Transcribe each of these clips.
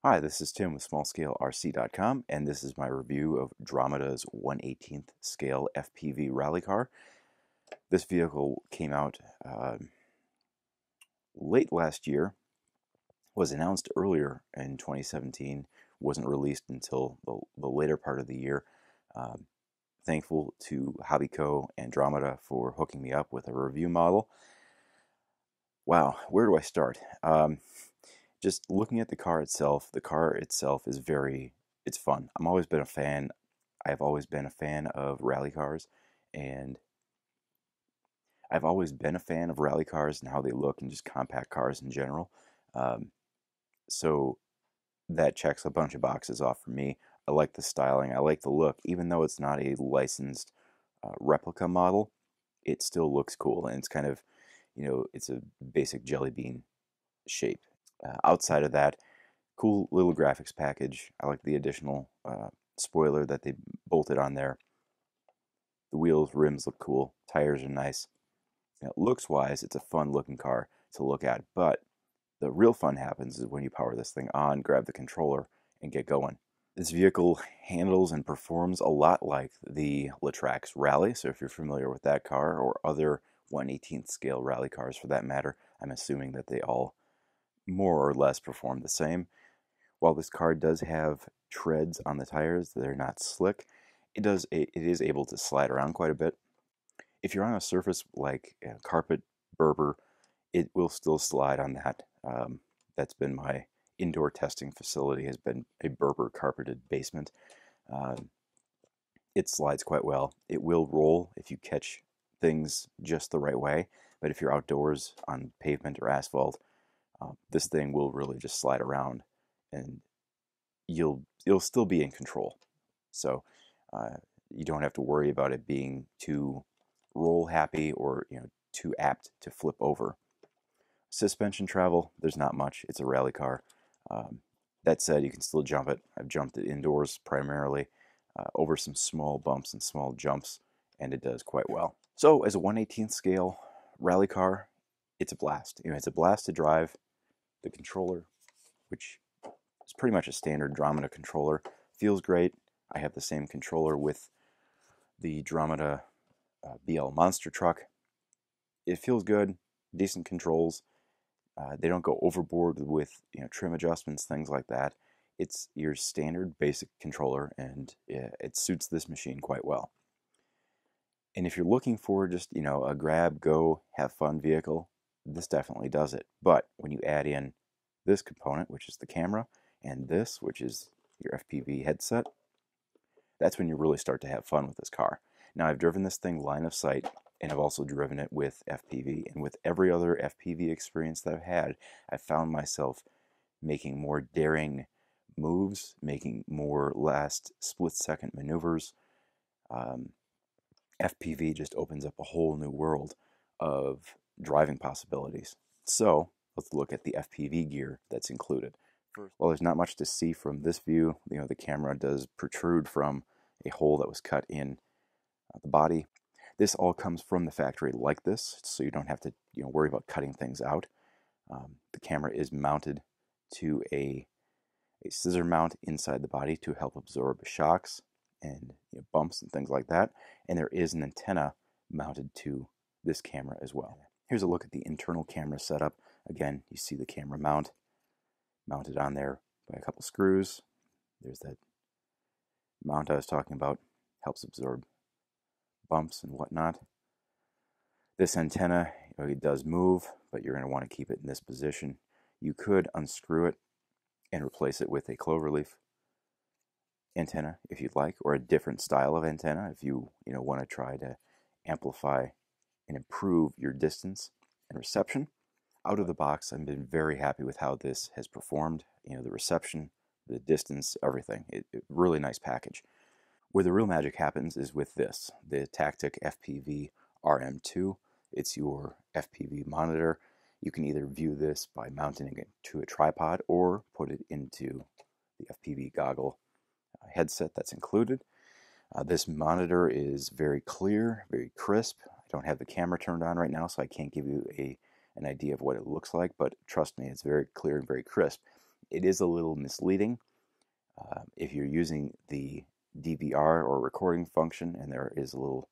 Hi, this is Tim with SmallScaleRC.com, and this is my review of Dromida's 1/18th scale FPV rally car. This vehicle came out late last year, was announced earlier in 2017, wasn't released until the later part of the year. Um, Thankful to Hobbyco and Dromida for hooking me up with a review model. Wow, where do I start? Just looking at the car itself is it's fun. I've always been a fan of rally cars, and I've always been a fan of rally cars and how they look and just compact cars in general. Um, so that checks a bunch of boxes off for me. I like the styling, I like the look, even though it's not a licensed replica model, it still looks cool, and it's kind of, it's a basic jelly bean shape. Outside of that, cool little graphics package. I like the additional spoiler that they bolted on there. The wheels, rims look cool. Tires are nice. Looks wise, it's a fun looking car to look at, but the real fun happens is when you power this thing on, grab the controller, and get going. This vehicle handles and performs a lot like the Latrax Rally, so if you're familiar with that car or other 1/18th scale rally cars for that matter, I'm assuming that they all more or less perform the same. While this car does have treads on the tires, they're not slick. It is able to slide around quite a bit. If you're on a surface like carpet, Berber, it will still slide on that. That's been my indoor testing facility, has been a Berber carpeted basement. Um, it slides quite well. It will roll if you catch things just the right way, but if you're outdoors on pavement or asphalt, this thing will really just slide around, and you'll still be in control. So you don't have to worry about it being too roll happy or too apt to flip over. Suspension travel, there's not much. It's a rally car. That said, you can still jump it. I've jumped it indoors primarily over some small bumps and small jumps, and it does quite well. So as a 1/18th scale rally car, it's a blast. It's a blast to drive. The controller, which is pretty much a standard Dromida controller, feels great. I have the same controller with the Dromida BL Monster Truck. It feels good, decent controls. They don't go overboard with trim adjustments, things like that. It's your standard basic controller, and it suits this machine quite well. And if you're looking for just a grab, go, have fun vehicle, this definitely does it. But when you add in this component, which is the camera, and this, which is your FPV headset, that's when you really start to have fun with this car. Now, I've driven this thing line of sight, and I've also driven it with FPV. And with every other FPV experience that I've had, I've found myself making more daring moves, making more last split-second maneuvers. FPV just opens up a whole new world of driving possibilities. So let's look at the FPV gear that's included. Well, there's not much to see from this view. The camera does protrude from a hole that was cut in the body. This all comes from the factory like this, so you don't have to worry about cutting things out. The camera is mounted to a scissor mount inside the body to help absorb shocks and bumps and things like that. And there is an antenna mounted to this camera as well. Here's a look at the internal camera setup. Again, you see the camera mounted on there by a couple screws. There's that mount I was talking about, helps absorb bumps and whatnot. This antenna, it does move, but you're going to want to keep it in this position. You could unscrew it and replace it with a cloverleaf antenna if you'd like, or a different style of antenna if you want to try to amplify and improve your distance and reception. Out of the box, I've been very happy with how this has performed. The reception, the distance, everything. Really nice package. Where the real magic happens is with this, the Tactic FPV RM2. It's your FPV monitor. You can either view this by mounting it to a tripod or put it into the FPV goggle headset that's included. This monitor is very clear, very crisp. I don't have the camera turned on right now, so I can't give you an idea of what it looks like, but trust me, it's very clear and very crisp. It is a little misleading if you're using the DVR or recording function, and there is a little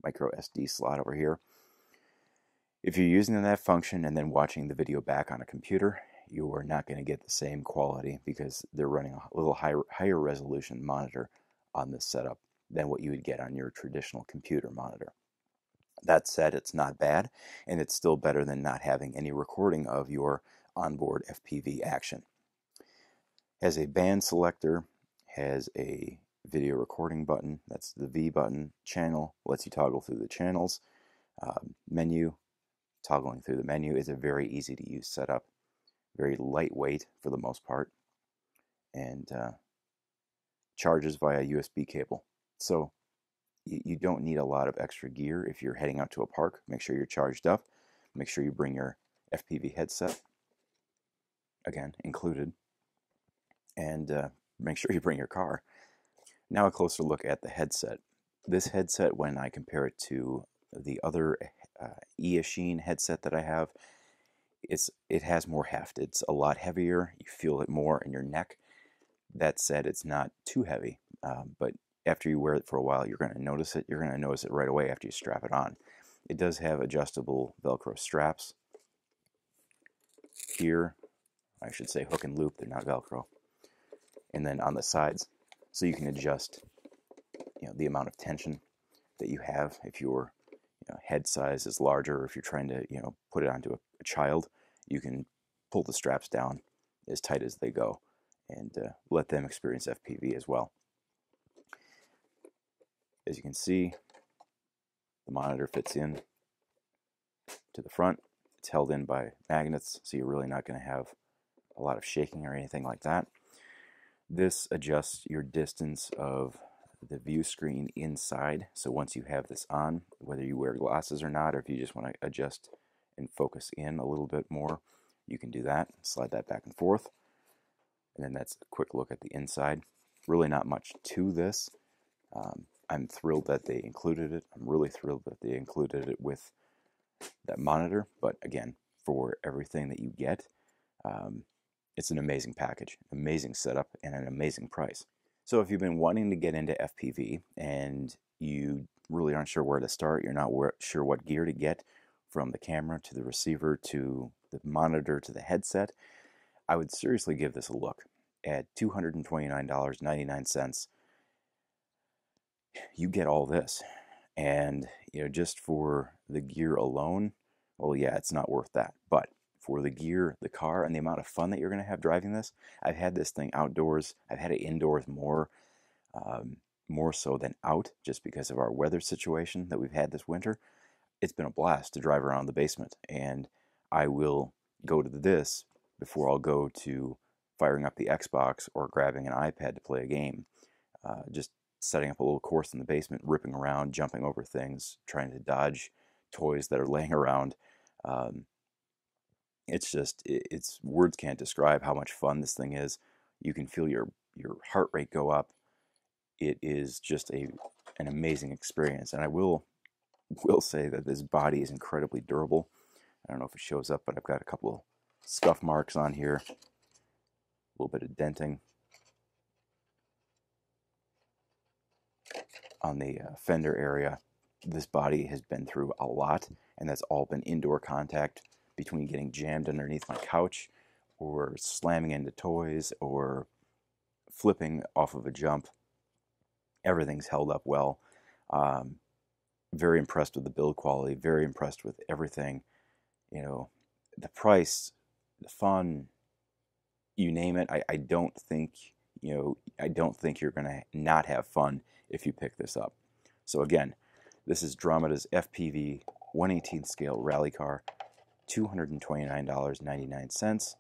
micro SD slot over here. If you're using that function and then watching the video back on a computer, you are not going to get the same quality because they're running a little higher resolution monitor on this setup than what you would get on your traditional computer monitor. That said, it's not bad, and it's still better than not having any recording of your onboard FPV action. Has a band selector, has a video recording button, that's the V button. Channel lets you toggle through the channels. Menu, toggling through the menu is a very easy to use setup, very lightweight for the most part, and charges via USB cable. So you don't need a lot of extra gear if you're heading out to a park. Make sure you're charged up. Make sure you bring your FPV headset, again, included, and make sure you bring your car. Now a closer look at the headset. This headset, when I compare it to the other Eachine headset that I have, it has more heft. It's a lot heavier. You feel it more in your neck. That said, it's not too heavy, but after you wear it for a while, you're going to notice it. You're going to notice it right away after you strap it on. It does have adjustable Velcro straps here. I should say hook and loop. They're not Velcro. And then on the sides, so you can adjust, the amount of tension that you have. If your head size is larger, or if you're trying to put it onto a child, you can pull the straps down as tight as they go and let them experience FPV as well. As you can see, the monitor fits in to the front. It's held in by magnets, so you're really not going to have a lot of shaking or anything like that. This adjusts your distance of the view screen inside. So once you have this on, whether you wear glasses or not, or if you just want to adjust and focus in a little bit more, you can do that. Slide that back and forth. And then that's a quick look at the inside. Really not much to this. I'm thrilled that they included it. I'm really thrilled that they included it with that monitor. But again, for everything that you get, it's an amazing package, amazing setup, and an amazing price. So if you've been wanting to get into FPV and you really aren't sure where to start, you're not sure what gear to get, from the camera to the receiver to the monitor to the headset, I would seriously give this a look. At $229.99, you get all this. And just for the gear alone, well, yeah, it's not worth that. But for the gear, the car, and the amount of fun that you're going to have driving this, I've had this thing outdoors. I've had it indoors more so than out, just because of our weather situation that we've had this winter. It's been a blast to drive around the basement, and I will go to this before I'll go to firing up the Xbox or grabbing an iPad to play a game. Just setting up a little course in the basement, ripping around, jumping over things, trying to dodge toys that are laying around. It's words can't describe how much fun this thing is. You can feel your heart rate go up. It is just an amazing experience, and I will say that this body is incredibly durable. I don't know if it shows up, but I've got a couple of scuff marks on here, a little bit of denting on the fender area. This body has been through a lot, and that's all been indoor contact, between getting jammed underneath my couch or slamming into toys or flipping off of a jump. Everything's held up well. Very impressed with the build quality, very impressed with everything. The price, the fun, you name it. I don't think you're going to not have fun if you pick this up. So again, this is Dromida's FPV 1/18 scale rally car, $229.99.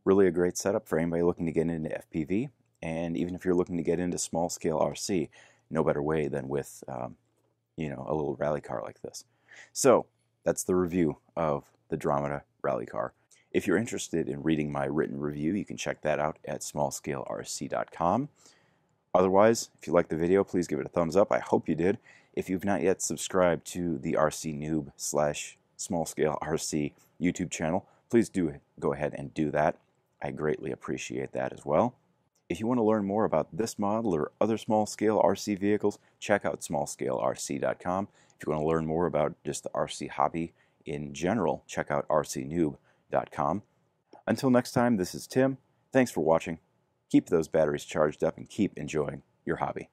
Really a great setup for anybody looking to get into FPV, and even if you're looking to get into small scale RC, no better way than with a little rally car like this. So that's the review of the Dromida rally car. If you're interested in reading my written review, you can check that out at smallscalerc.com. Otherwise, if you liked the video, please give it a thumbs up. I hope you did. If you've not yet subscribed to the RC Noob / Small Scale RC YouTube channel, please do go ahead and do that. I greatly appreciate that as well. If you want to learn more about this model or other small-scale RC vehicles, check out smallscalerc.com. If you want to learn more about just the RC hobby in general, check out rcnoob.com. Until next time, this is Tim. Thanks for watching. Keep those batteries charged up and keep enjoying your hobby.